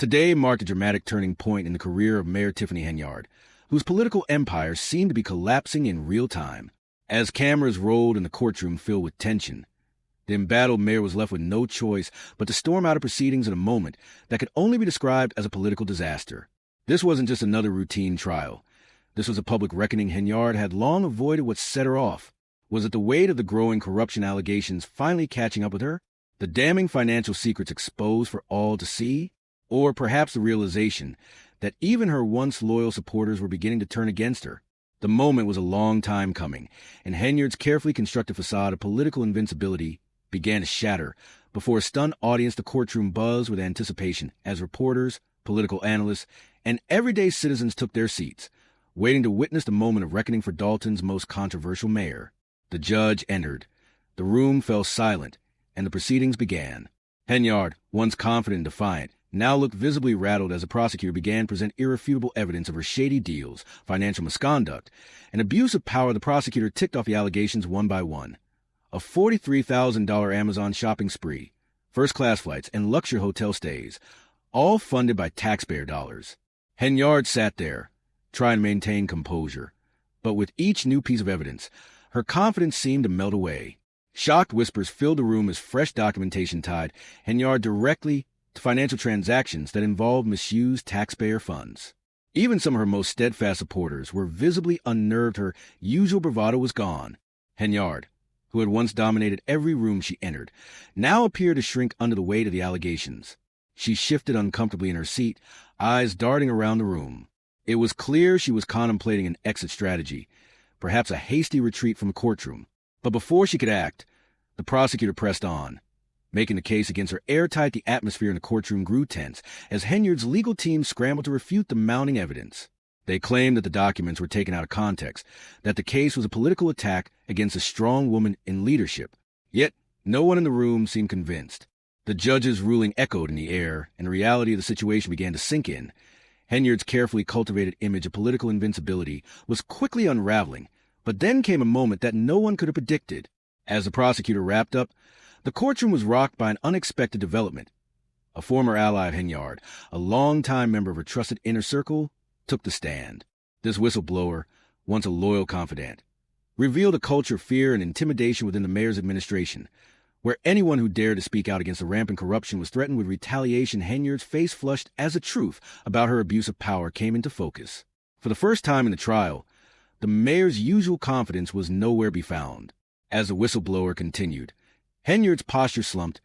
Today marked a dramatic turning point in the career of Mayor Tiffany Henyard, whose political empire seemed to be collapsing in real time. As cameras rolled in the courtroom filled with tension, the embattled mayor was left with no choice but to storm out of proceedings in a moment that could only be described as a political disaster. This wasn't just another routine trial. This was a public reckoning Henyard had long avoided what set her off. Was it the weight of the growing corruption allegations finally catching up with her? The damning financial secrets exposed for all to see? Or perhaps the realization that even her once loyal supporters were beginning to turn against her? The moment was a long time coming, and Henyard's carefully constructed facade of political invincibility began to shatter before a stunned audience. The courtroom buzzed with anticipation as reporters, political analysts, and everyday citizens took their seats, waiting to witness the moment of reckoning for Dalton's most controversial mayor. The judge entered. The room fell silent, and the proceedings began. Henyard, once confident and defiant, now looked visibly rattled as the prosecutor began to present irrefutable evidence of her shady deals, financial misconduct, and abuse of power. The prosecutor ticked off the allegations one by one. A $43,000 Amazon shopping spree, first-class flights, and luxury hotel stays, all funded by taxpayer dollars. Henyard sat there, trying to maintain composure, but with each new piece of evidence, her confidence seemed to melt away. Shocked whispers filled the room as fresh documentation tied Henyard directly to financial transactions that involved misused taxpayer funds. Even some of her most steadfast supporters were visibly unnerved. Her usual bravado was gone. Henyard, who had once dominated every room she entered, now appeared to shrink under the weight of the allegations. She shifted uncomfortably in her seat, eyes darting around the room. It was clear she was contemplating an exit strategy, perhaps a hasty retreat from the courtroom. But before she could act, the prosecutor pressed on, making the case against her airtight. The atmosphere in the courtroom grew tense as Henyard's legal team scrambled to refute the mounting evidence. They claimed that the documents were taken out of context, that the case was a political attack against a strong woman in leadership. Yet, no one in the room seemed convinced. The judge's ruling echoed in the air, and the reality of the situation began to sink in. Henyard's carefully cultivated image of political invincibility was quickly unraveling, but then came a moment that no one could have predicted. As the prosecutor wrapped up, the courtroom was rocked by an unexpected development. A former ally of Henyard, a longtime member of her trusted inner circle, took the stand. This whistleblower, once a loyal confidant, revealed a culture of fear and intimidation within the mayor's administration, where anyone who dared to speak out against the rampant corruption was threatened with retaliation. Henyard's face flushed as the truth about her abuse of power came into focus. For the first time in the trial, the mayor's usual confidence was nowhere to be found. As the whistleblower continued, Henyard's posture slumped,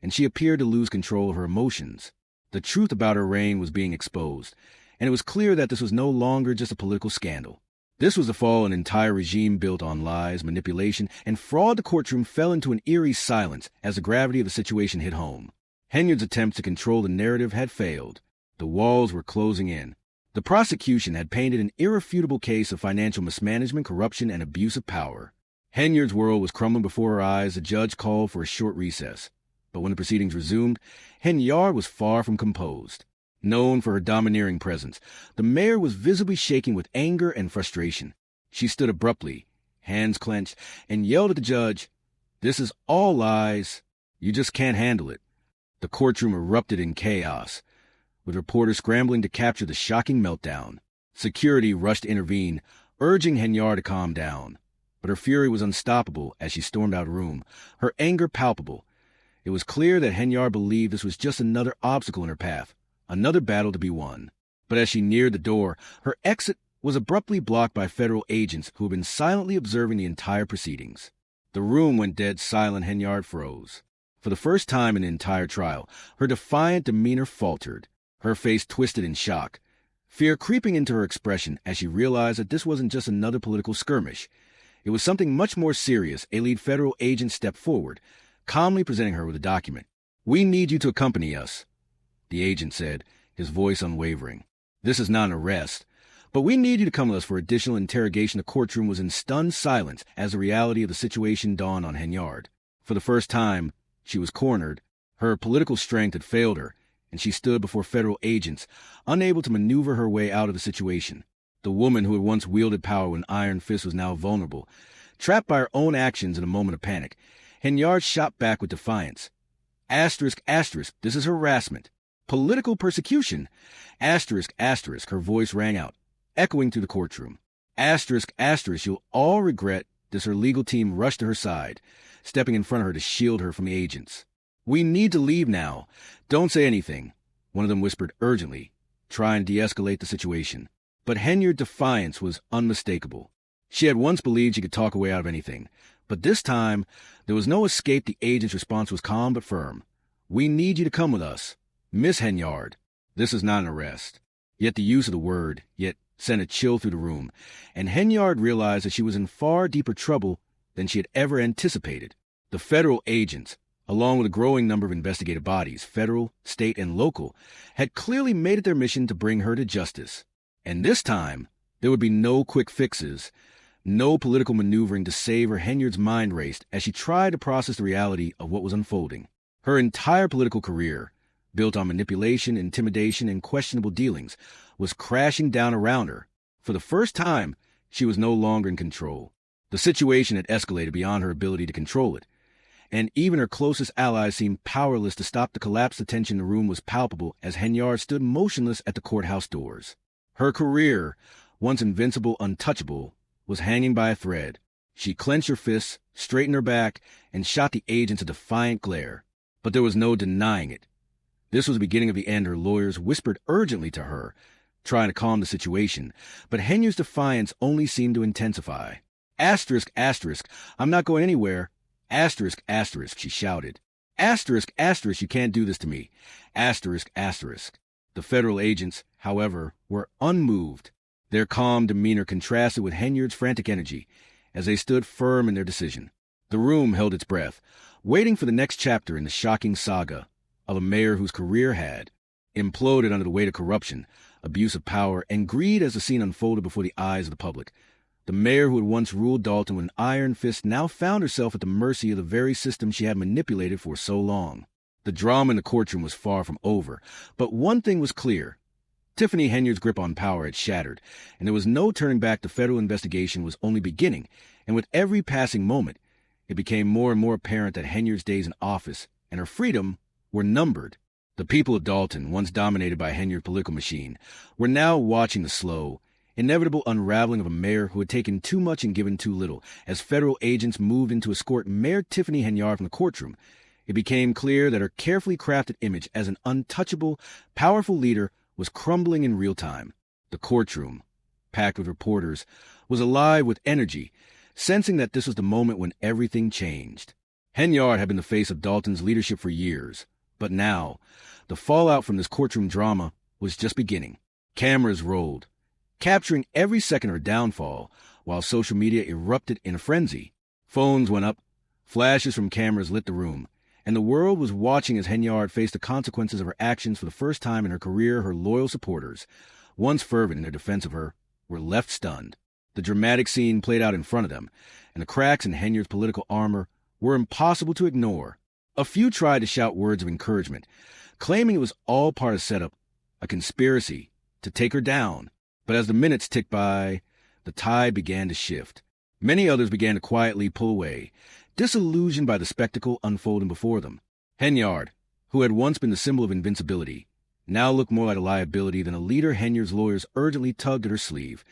and she appeared to lose control of her emotions. The truth about her reign was being exposed, and it was clear that this was no longer just a political scandal. This was the fall of an entire regime built on lies, manipulation, and fraud. The courtroom fell into an eerie silence as the gravity of the situation hit home. Henyard's attempts to control the narrative had failed. The walls were closing in. The prosecution had painted an irrefutable case of financial mismanagement, corruption, and abuse of power. Henyard's world was crumbling before her eyes. The judge called for a short recess. But when the proceedings resumed, Henyard was far from composed. Known for her domineering presence, the mayor was visibly shaking with anger and frustration. She stood abruptly, hands clenched, and yelled at the judge, "This is all lies. You just can't handle it." The courtroom erupted in chaos, with reporters scrambling to capture the shocking meltdown. Security rushed to intervene, urging Henyard to calm down. But her fury was unstoppable as she stormed out of the room, her anger palpable. It was clear that Henyard believed this was just another obstacle in her path, another battle to be won. But as she neared the door, her exit was abruptly blocked by federal agents who had been silently observing the entire proceedings. The room went dead silent. Henyard froze. For the first time in the entire trial, her defiant demeanor faltered, her face twisted in shock, fear creeping into her expression as she realized that this wasn't just another political skirmish. It was something much more serious. A lead federal agent stepped forward, calmly presenting her with a document. "We need you to accompany us," the agent said, his voice unwavering. "This is not an arrest, but we need you to come with us for additional interrogation." The courtroom was in stunned silence as the reality of the situation dawned on Henyard. For the first time, she was cornered. Her political strength had failed her, and she stood before federal agents, unable to maneuver her way out of the situation. The woman who had once wielded power with an iron fist was now vulnerable. Trapped by her own actions in a moment of panic, Henyard shot back with defiance. Asterisk, this is harassment. Political persecution. Asterisk, asterisk, her voice rang out, echoing through the courtroom. Asterisk, asterisk, you'll all regret this. Her legal team rushed to her side, stepping in front of her to shield her from the agents. We need to leave now. Don't say anything, one of them whispered urgently, trying to de-escalate the situation. But Henyard's defiance was unmistakable. She had once believed she could talk her way out of anything, but this time there was no escape. The agent's response was calm but firm. We need you to come with us. Miss Henyard, this is not an arrest. Yet the use of the word, sent a chill through the room, and Henyard realized that she was in far deeper trouble than she had ever anticipated. The federal agents, along with a growing number of investigative bodies, federal, state, and local, had clearly made it their mission to bring her to justice. And this time, there would be no quick fixes, no political maneuvering to save her. Henyard's mind raced as she tried to process the reality of what was unfolding. Her entire political career, built on manipulation, intimidation, and questionable dealings, was crashing down around her. For the first time, she was no longer in control. The situation had escalated beyond her ability to control it, and even her closest allies seemed powerless to stop the collapse. The tension in the room was palpable as Henyard stood motionless at the courthouse doors. Her career, once invincible, untouchable, was hanging by a thread. She clenched her fists, straightened her back, and shot the agents a defiant glare. But there was no denying it. This was the beginning of the end. Her lawyers whispered urgently to her, trying to calm the situation, but Henyard's defiance only seemed to intensify. Asterisk, asterisk, I'm not going anywhere. Asterisk, asterisk, she shouted. Asterisk, asterisk, you can't do this to me. Asterisk, asterisk. The federal agents, however, were unmoved. Their calm demeanor contrasted with Henyard's frantic energy as they stood firm in their decision. The room held its breath, waiting for the next chapter in the shocking saga of a mayor whose career had imploded under the weight of corruption, abuse of power, and greed. As the scene unfolded before the eyes of the public, the mayor who had once ruled Dalton with an iron fist now found herself at the mercy of the very system she had manipulated for so long. The drama in the courtroom was far from over, but one thing was clear. Tiffany Henyard's grip on power had shattered, and there was no turning back. The federal investigation was only beginning, and with every passing moment, it became more and more apparent that Henyard's days in office and her freedom were numbered. The people of Dalton, once dominated by Henyard's political machine, were now watching the slow, inevitable unraveling of a mayor who had taken too much and given too little. As federal agents moved in to escort Mayor Tiffany Henyard from the courtroom, it became clear that her carefully crafted image as an untouchable, powerful leader was crumbling in real time. The courtroom, packed with reporters, was alive with energy, sensing that this was the moment when everything changed. Henyard had been the face of Dalton's leadership for years, but now, the fallout from this courtroom drama was just beginning. Cameras rolled, capturing every second of her downfall, while social media erupted in a frenzy. Phones went up, flashes from cameras lit the room, and the world was watching as Henyard faced the consequences of her actions for the first time in her career. Her loyal supporters, once fervent in their defense of her, were left stunned. The dramatic scene played out in front of them, and the cracks in Henyard's political armor were impossible to ignore. A few tried to shout words of encouragement, claiming it was all part of setup, a conspiracy to take her down. But as the minutes ticked by, the tide began to shift. Many others began to quietly pull away, disillusioned by the spectacle unfolding before them. Henyard, who had once been the symbol of invincibility, now looked more like a liability than a leader. Henyard's lawyers urgently tugged at her sleeve,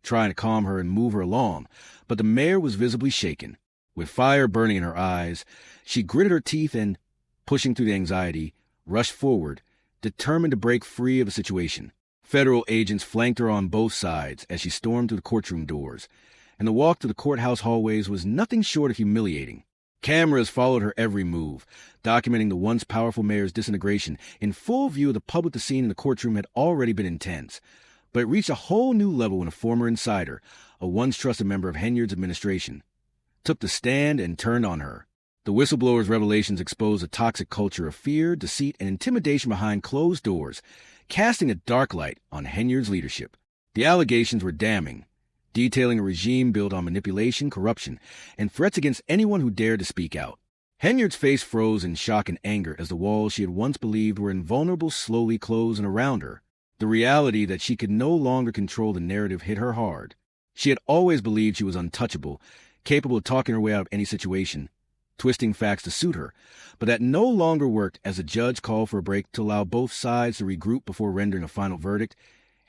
trying to calm her and move her along, but the mayor was visibly shaken. With fire burning in her eyes, she gritted her teeth and, pushing through the anxiety, rushed forward, determined to break free of the situation. Federal agents flanked her on both sides as she stormed through the courtroom doors, and the walk to the courthouse hallways was nothing short of humiliating. Cameras followed her every move, documenting the once powerful mayor's disintegration. In full view of the public, the scene in the courtroom had already been intense, but it reached a whole new level when a former insider, a once trusted member of Henyard's administration, took the stand and turned on her. The whistleblower's revelations exposed a toxic culture of fear, deceit, and intimidation behind closed doors, casting a dark light on Henyard's leadership. The allegations were damning, detailing a regime built on manipulation, corruption, and threats against anyone who dared to speak out. Henyard's face froze in shock and anger as the walls she had once believed were invulnerable slowly closed in around her. The reality that she could no longer control the narrative hit her hard. She had always believed she was untouchable, capable of talking her way out of any situation. twisting facts to suit her, but that no longer worked as the judge called for a break to allow both sides to regroup before rendering a final verdict.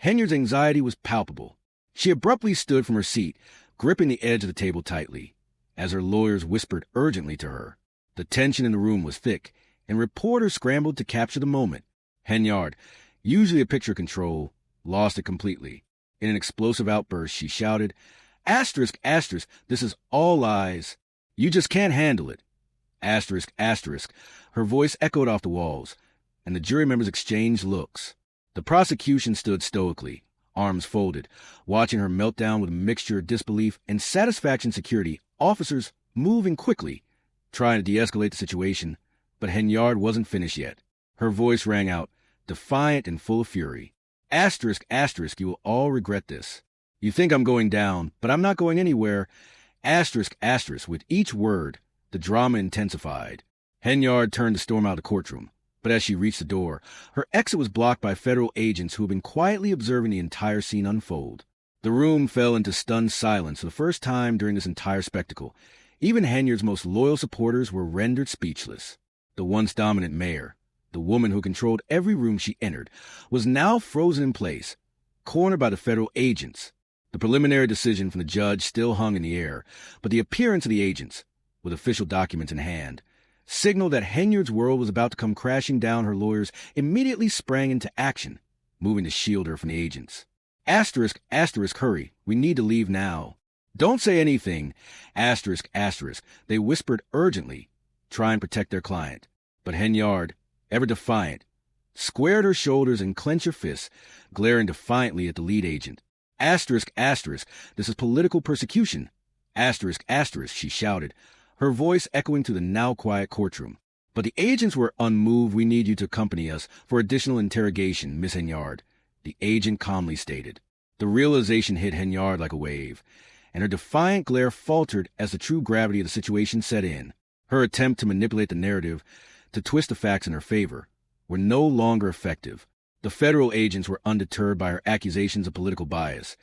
Henyard's anxiety was palpable. She abruptly stood from her seat, gripping the edge of the table tightly, as her lawyers whispered urgently to her. The tension in the room was thick, and reporters scrambled to capture the moment. Henyard, usually a picture control, lost it completely. In an explosive outburst, she shouted, "Asterisk, asterisk, this is all lies. You just can't handle it." Asterisk, asterisk. Her voice echoed off the walls, and the jury members exchanged looks. The prosecution stood stoically, arms folded, watching her meltdown with a mixture of disbelief and satisfaction. Security officers moving quickly, trying to de-escalate the situation, but Henyard wasn't finished yet. Her voice rang out, defiant and full of fury. "Asterisk, asterisk, you will all regret this. You think I'm going down, but I'm not going anywhere. Asterisk, asterisk." With each word, the drama intensified. Henyard turned to storm out of the courtroom, but as she reached the door, her exit was blocked by federal agents who had been quietly observing the entire scene unfold. The room fell into stunned silence for the first time during this entire spectacle. Even Henyard's most loyal supporters were rendered speechless. The once dominant mayor, the woman who controlled every room she entered, was now frozen in place, cornered by the federal agents. The preliminary decision from the judge still hung in the air, but the appearance of the agents, with official documents in hand, signaled that Henyard's world was about to come crashing down. Her lawyers immediately sprang into action, moving to shield her from the agents. "Asterisk, asterisk, hurry. We need to leave now." "Don't say anything." Asterisk, asterisk. They whispered urgently, trying to protect their client. But Henyard, ever defiant, squared her shoulders and clenched her fists, glaring defiantly at the lead agent. "Asterisk, asterisk. This is political persecution." "Asterisk, asterisk," she shouted, her voice echoing to the now quiet courtroom. But the agents were unmoved. "We need you to accompany us for additional interrogation, Miss Henyard," the agent calmly stated. The realization hit Henyard like a wave, and her defiant glare faltered as the true gravity of the situation set in. Her attempt to manipulate the narrative, to twist the facts in her favor, were no longer effective. The federal agents were undeterred by her accusations of political bias,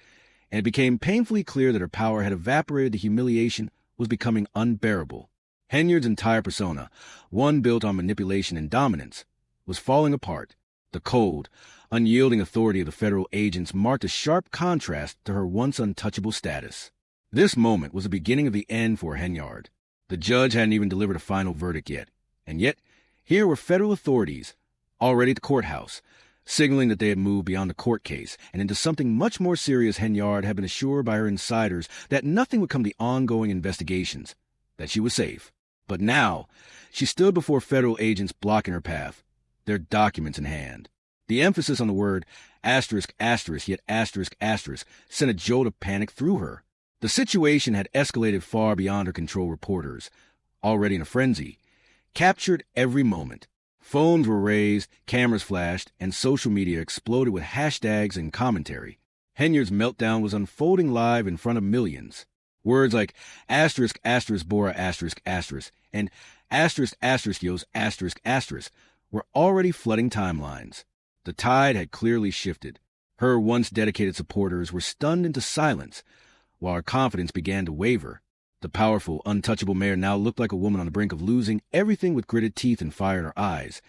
and it became painfully clear that her power had evaporated. The humiliation was becoming unbearable. Henyard's entire persona, one built on manipulation and dominance, was falling apart. The cold, unyielding authority of the federal agents marked a sharp contrast to her once untouchable status. This moment was the beginning of the end for Henyard. The judge hadn't even delivered a final verdict yet, and yet here were federal authorities, already at the courthouse, signaling that they had moved beyond the court case and into something much more serious. Henyard had been assured by her insiders that nothing would come of the ongoing investigations, that she was safe. But now, she stood before federal agents blocking her path, their documents in hand. The emphasis on the word asterisk, asterisk, yet asterisk, asterisk, sent a jolt of panic through her. The situation had escalated far beyond her control. Reporters, already in a frenzy, captured every moment. Phones were raised, cameras flashed, and social media exploded with hashtags and commentary. Henyard's meltdown was unfolding live in front of millions. Words like asterisk, asterisk, Bora, asterisk, asterisk, and asterisk, asterisk, Yos, asterisk, asterisk were already flooding timelines. The tide had clearly shifted. Her once dedicated supporters were stunned into silence, while her confidence began to waver. The powerful, untouchable mayor now looked like a woman on the brink of losing everything. With gritted teeth and fire in her eyes,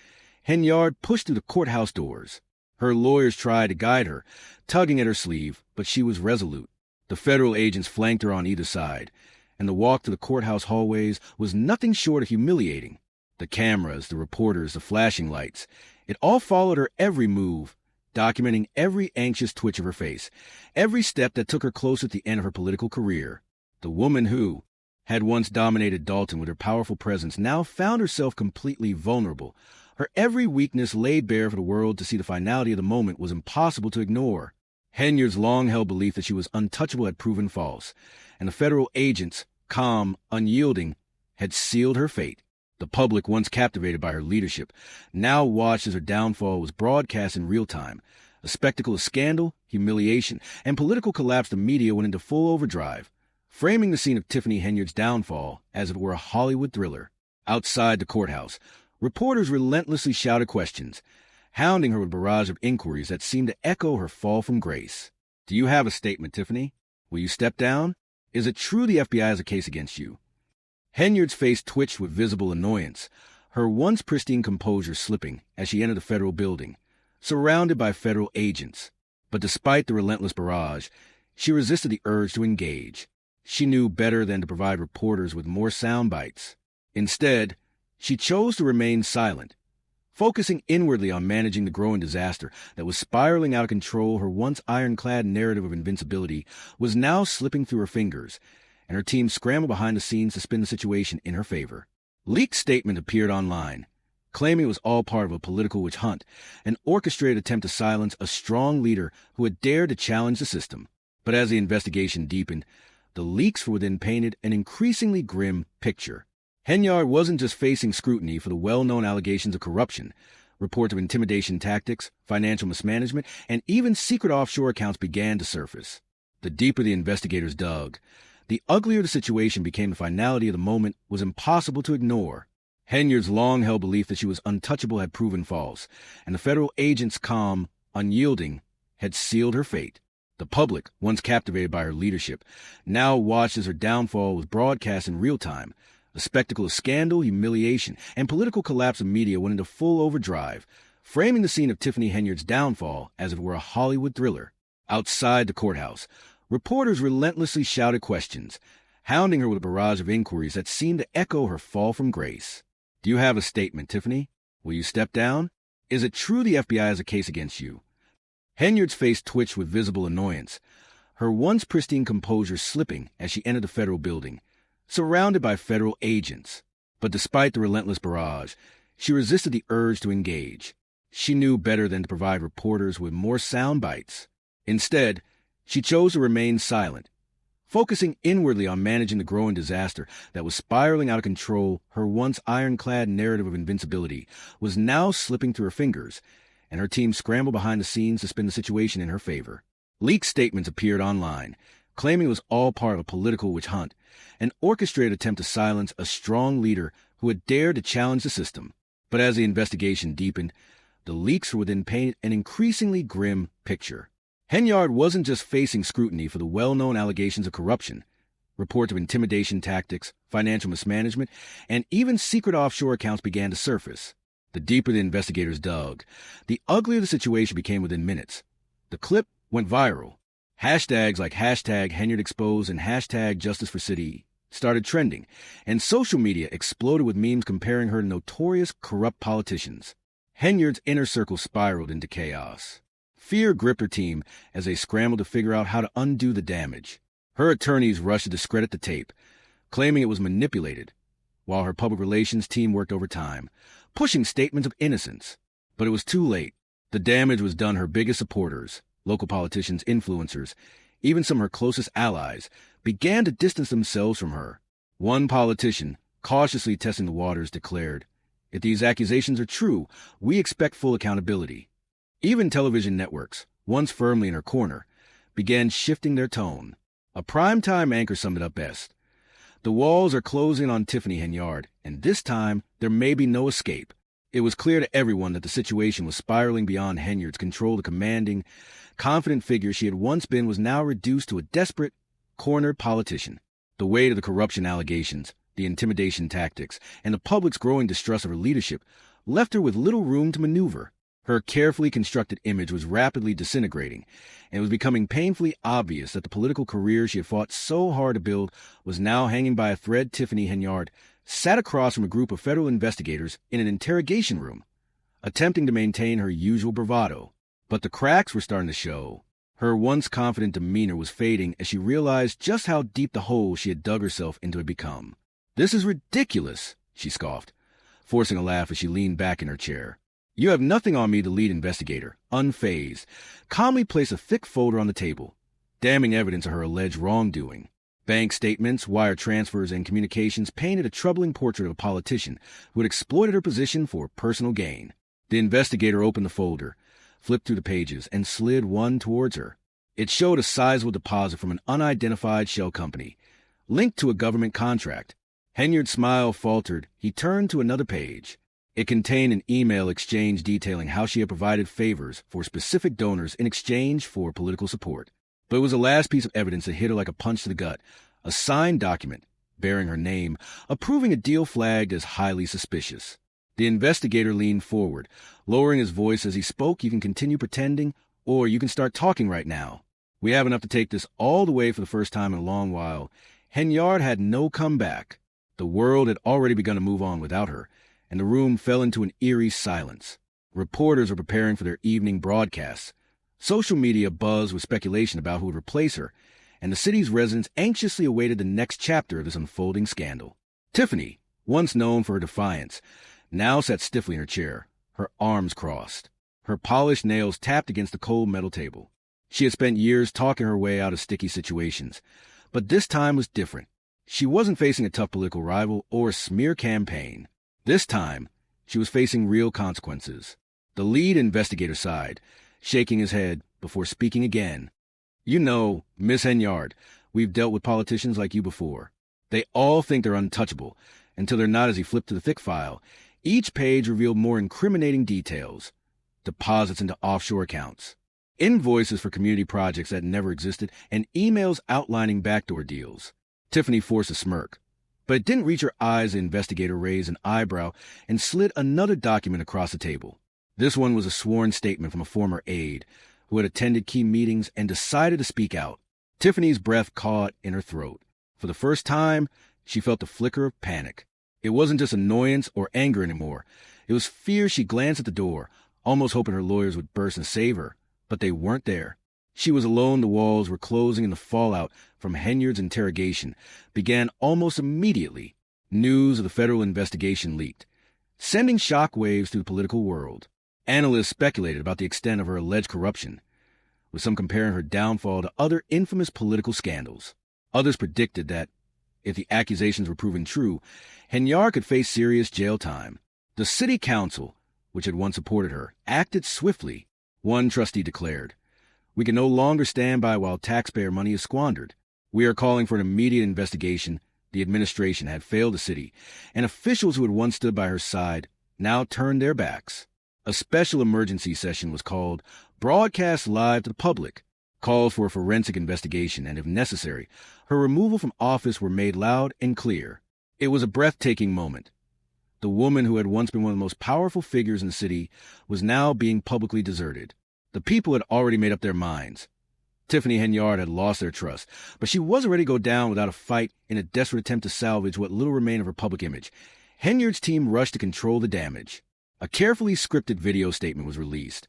Henyard pushed through the courthouse doors. Her lawyers tried to guide her, tugging at her sleeve, but she was resolute. The federal agents flanked her on either side, and the walk to the courthouse hallways was nothing short of humiliating. The cameras, the reporters, the flashing lights, it all followed her every move, documenting every anxious twitch of her face, every step that took her closer to the end of her political career. The woman who had once dominated Dalton with her powerful presence now found herself completely vulnerable. Her every weakness laid bare for the world to see. The finality of the moment was impossible to ignore. Henyard's long-held belief that she was untouchable had proven false, and the federal agents, calm, unyielding, had sealed her fate. The public, once captivated by her leadership, now watched as her downfall was broadcast in real time. A spectacle of scandal, humiliation, and political collapse. The media went into full overdrive, framing the scene of Tiffany Henyard's downfall as if it were a Hollywood thriller. Outside the courthouse, reporters relentlessly shouted questions, hounding her with a barrage of inquiries that seemed to echo her fall from grace. "Do you have a statement, Tiffany? Will you step down? Is it true the FBI has a case against you?" Henyard's face twitched with visible annoyance, her once pristine composure slipping as she entered the federal building, surrounded by federal agents. But despite the relentless barrage, she resisted the urge to engage. She knew better than to provide reporters with more sound bites. Instead, she chose to remain silent, focusing inwardly on managing the growing disaster that was spiraling out of control. Her once ironclad narrative of invincibility was now slipping through her fingers, and her team scrambled behind the scenes to spin the situation in her favor. Leaked statement appeared online, claiming it was all part of a political witch hunt, an orchestrated attempt to silence a strong leader who had dared to challenge the system. But as the investigation deepened, the leaks from within painted an increasingly grim picture. Henyard wasn't just facing scrutiny for the well-known allegations of corruption. Reports of intimidation tactics, financial mismanagement, and even secret offshore accounts began to surface. The deeper the investigators dug, the uglier the situation became. The finality of the moment was impossible to ignore. Henyard's long-held belief that she was untouchable had proven false, and the federal agents' calm, unyielding, had sealed her fate. The public, once captivated by her leadership, now watched as her downfall was broadcast in real time. A spectacle of scandal, humiliation, and political collapse of media went into full overdrive, framing the scene of Tiffany Henyard's downfall as if it were a Hollywood thriller. Outside the courthouse, reporters relentlessly shouted questions, hounding her with a barrage of inquiries that seemed to echo her fall from grace. "Do you have a statement, Tiffany? Will you step down? Is it true the FBI has a case against you?" Henyard's face twitched with visible annoyance, her once pristine composure slipping as she entered the federal building, surrounded by federal agents. But despite the relentless barrage, she resisted the urge to engage. She knew better than to provide reporters with more sound bites. Instead, she chose to remain silent, focusing inwardly on managing the growing disaster that was spiraling out of control. Her once ironclad narrative of invincibility was now slipping through her fingers, and her team scrambled behind the scenes to spin the situation in her favor. Leaked statements appeared online, claiming it was all part of a political witch hunt, an orchestrated attempt to silence a strong leader who had dared to challenge the system. But as the investigation deepened, the leaks from within painted an increasingly grim picture. Henyard wasn't just facing scrutiny for the well-known allegations of corruption. Reports of intimidation tactics, financial mismanagement, and even secret offshore accounts began to surface. The deeper the investigators dug, the uglier the situation became within minutes. The clip went viral. Hashtags like #HenyardExposed and #JusticeForCity started trending, and social media exploded with memes comparing her to notorious corrupt politicians. Henyard's inner circle spiraled into chaos. Fear gripped her team as they scrambled to figure out how to undo the damage. Her attorneys rushed to discredit the tape, claiming it was manipulated, while her public relations team worked overtime, pushing statements of innocence. But it was too late. The damage was done. Her biggest supporters, local politicians, influencers, even some of her closest allies, began to distance themselves from her. One politician, cautiously testing the waters, declared, "If these accusations are true, we expect full accountability." Even television networks, once firmly in her corner, began shifting their tone. A primetime anchor summed it up best. "The walls are closing on Tiffany Henyard, and this time there may be no escape." It was clear to everyone that the situation was spiraling beyond Henyard's control. The commanding, confident figure she had once been was now reduced to a desperate, cornered politician. The weight of the corruption allegations, the intimidation tactics, and the public's growing distrust of her leadership left her with little room to maneuver. Her carefully constructed image was rapidly disintegrating, and it was becoming painfully obvious that the political career she had fought so hard to build was now hanging by a thread. Tiffany Henyard sat across from a group of federal investigators in an interrogation room, attempting to maintain her usual bravado. But the cracks were starting to show. Her once confident demeanor was fading as she realized just how deep the hole she had dug herself into had become. "This is ridiculous," she scoffed, forcing a laugh as she leaned back in her chair. "You have nothing on me." The lead investigator, unfazed, calmly placed a thick folder on the table, damning evidence of her alleged wrongdoing. Bank statements, wire transfers, and communications painted a troubling portrait of a politician who had exploited her position for personal gain. The investigator opened the folder, flipped through the pages, and slid one towards her. It showed a sizable deposit from an unidentified shell company, linked to a government contract. Henyard's smile faltered. He turned to another page. It contained an email exchange detailing how she had provided favors for specific donors in exchange for political support. But it was the last piece of evidence that hit her like a punch to the gut, a signed document, bearing her name, approving a deal flagged as highly suspicious. The investigator leaned forward, lowering his voice as he spoke. "You can continue pretending, or you can start talking right now. We have enough to take this all the way for the first time in a long while." Henyard had no comeback. The world had already begun to move on without her, and the room fell into an eerie silence. Reporters were preparing for their evening broadcasts. Social media buzzed with speculation about who would replace her, and the city's residents anxiously awaited the next chapter of this unfolding scandal. Tiffany, once known for her defiance, now sat stiffly in her chair, her arms crossed. Her polished nails tapped against the cold metal table. She had spent years talking her way out of sticky situations, but this time was different. She wasn't facing a tough political rival or a smear campaign. This time, she was facing real consequences. The lead investigator sighed, shaking his head before speaking again. "You know, Miss Henyard, we've dealt with politicians like you before. They all think they're untouchable, until they're not." As he flipped to the thick file, each page revealed more incriminating details. Deposits into offshore accounts, invoices for community projects that never existed, and emails outlining backdoor deals. Tiffany forced a smirk, but it didn't reach her eyes. The investigator raised an eyebrow and slid another document across the table. This one was a sworn statement from a former aide who had attended key meetings and decided to speak out. Tiffany's breath caught in her throat. For the first time, she felt the flicker of panic. It wasn't just annoyance or anger anymore. It was fear. She glanced at the door, almost hoping her lawyers would burst and save her, but they weren't there. She was alone. The walls were closing, and the fallout from Henyard's interrogation began almost immediately. News of the federal investigation leaked, sending shockwaves through the political world. Analysts speculated about the extent of her alleged corruption, with some comparing her downfall to other infamous political scandals. Others predicted that, if the accusations were proven true, Henyard could face serious jail time. The city council, which had once supported her, acted swiftly. One trustee declared, "We can no longer stand by while taxpayer money is squandered. We are calling for an immediate investigation." The administration had failed the city, and officials who had once stood by her side now turned their backs. A special emergency session was called, broadcast live to the public. Calls for a forensic investigation and, if necessary, her removal from office were made loud and clear. It was a breathtaking moment. The woman who had once been one of the most powerful figures in the city was now being publicly deserted. The people had already made up their minds. Tiffany Henyard had lost their trust, but she wasn't ready to go down without a fight in a desperate attempt to salvage what little remained of her public image. Henyard's team rushed to control the damage. A carefully scripted video statement was released,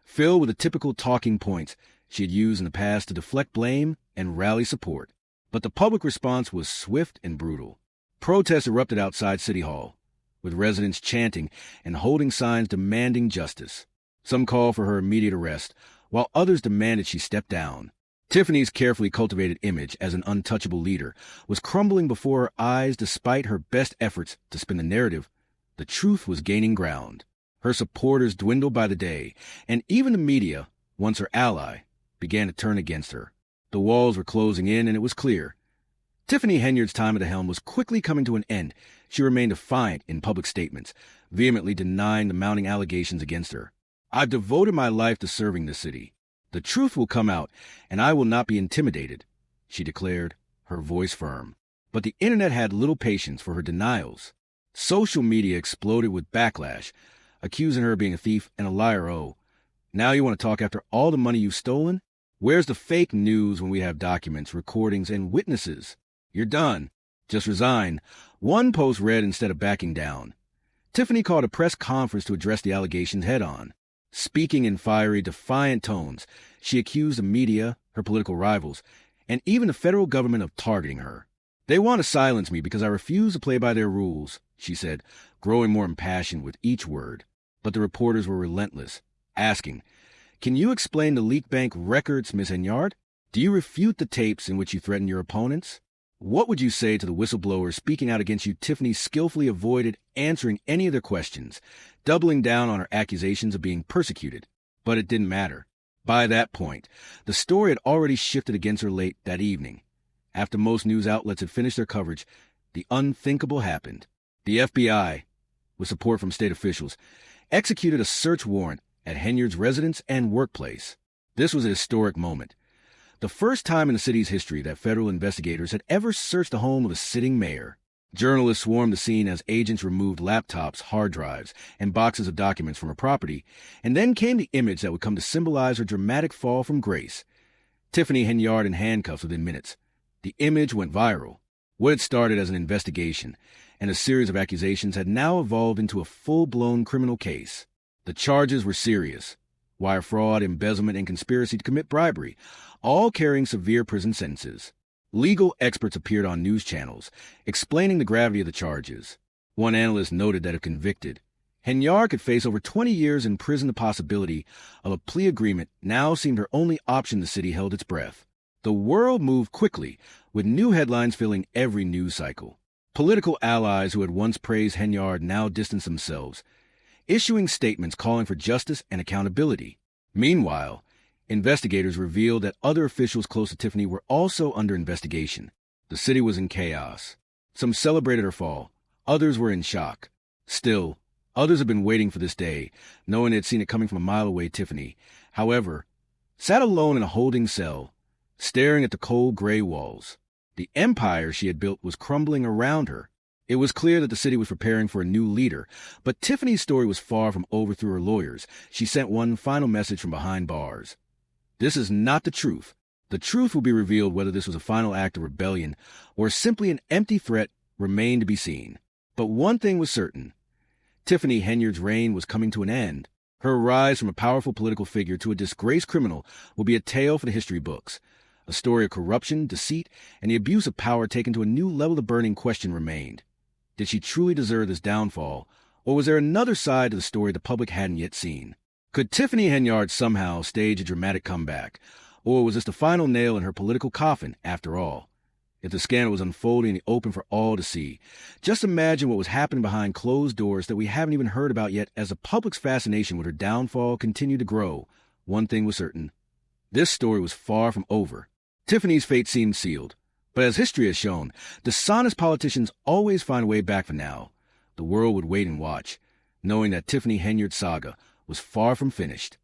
filled with the typical talking points she had used in the past to deflect blame and rally support. But the public response was swift and brutal. Protests erupted outside City Hall, with residents chanting and holding signs demanding justice. Some called for her immediate arrest, while others demanded she step down. Tiffany's carefully cultivated image as an untouchable leader was crumbling before her eyes. Despite her best efforts to spin the narrative, the truth was gaining ground. Her supporters dwindled by the day, and even the media, once her ally, began to turn against her. The walls were closing in, and it was clear. Tiffany Henyard's time at the helm was quickly coming to an end. She remained defiant in public statements, vehemently denying the mounting allegations against her. "I've devoted my life to serving the city. The truth will come out, and I will not be intimidated," she declared, her voice firm. But the internet had little patience for her denials. Social media exploded with backlash, accusing her of being a thief and a liar. "Oh, now you want to talk after all the money you've stolen? Where's the fake news when we have documents, recordings, and witnesses? You're done. Just resign." One post read instead of backing down. Tiffany called a press conference to address the allegations head-on. Speaking in fiery, defiant tones, she accused the media, her political rivals, and even the federal government of targeting her. "They want to silence me because I refuse to play by their rules," she said, growing more impassioned with each word. But the reporters were relentless, asking, "Can you explain the leak bank records, Ms. Henyard? Do you refute the tapes in which you threaten your opponents? What would you say to the whistleblowers speaking out against you?" Tiffany skillfully avoided answering any of their questions, doubling down on her accusations of being persecuted. But it didn't matter. By that point, the story had already shifted against her late that evening. After most news outlets had finished their coverage, the unthinkable happened. The FBI, with support from state officials, executed a search warrant at Henyard's residence and workplace. This was a historic moment. the first time in the city's history that federal investigators had ever searched the home of a sitting mayor. Journalists swarmed the scene as agents removed laptops, hard drives, and boxes of documents from her property, and then came the image that would come to symbolize her dramatic fall from grace. Tiffany Henyard in handcuffs within minutes. The image went viral. What had started as an investigation and a series of accusations had now evolved into a full-blown criminal case. The charges were serious: wire fraud, embezzlement, and conspiracy to commit bribery, all carrying severe prison sentences. Legal experts appeared on news channels, explaining the gravity of the charges. One analyst noted that if convicted, Henyard could face over 20 years in prison. The possibility of a plea agreement now seemed her only option. The city held its breath. The world moved quickly, with new headlines filling every news cycle. Political allies who had once praised Henyard now distanced themselves, issuing statements calling for justice and accountability. Meanwhile, investigators revealed that other officials close to Tiffany were also under investigation. The city was in chaos. Some celebrated her fall. Others were in shock. Still, others have been waiting for this day, knowing they had seen it coming from a mile away. Tiffany, however, sat alone in a holding cell, staring at the cold gray walls. The empire she had built was crumbling around her. It was clear that the city was preparing for a new leader, but Tiffany's story was far from over. Through her lawyers, she sent one final message from behind bars. This is not the truth. The truth will be revealed. Whether this was a final act of rebellion or simply an empty threat remained to be seen. But one thing was certain: Tiffany Henyard's reign was coming to an end. Her rise from a powerful political figure to a disgraced criminal will be a tale for the history books. A story of corruption, deceit, and the abuse of power taken to a new level. The burning question remained: did she truly deserve this downfall, or was there another side to the story the public hadn't yet seen? Could Tiffany Henyard somehow stage a dramatic comeback, or was this the final nail in her political coffin after all? If the scandal was unfolding in the open for all to see, just imagine what was happening behind closed doors that we haven't even heard about yet. As the public's fascination with her downfall continued to grow, one thing was certain: this story was far from over. Tiffany's fate seemed sealed, but as history has shown, dishonest politicians always find a way back. For now, the world would wait and watch, knowing that Tiffany Henyard's saga was far from finished.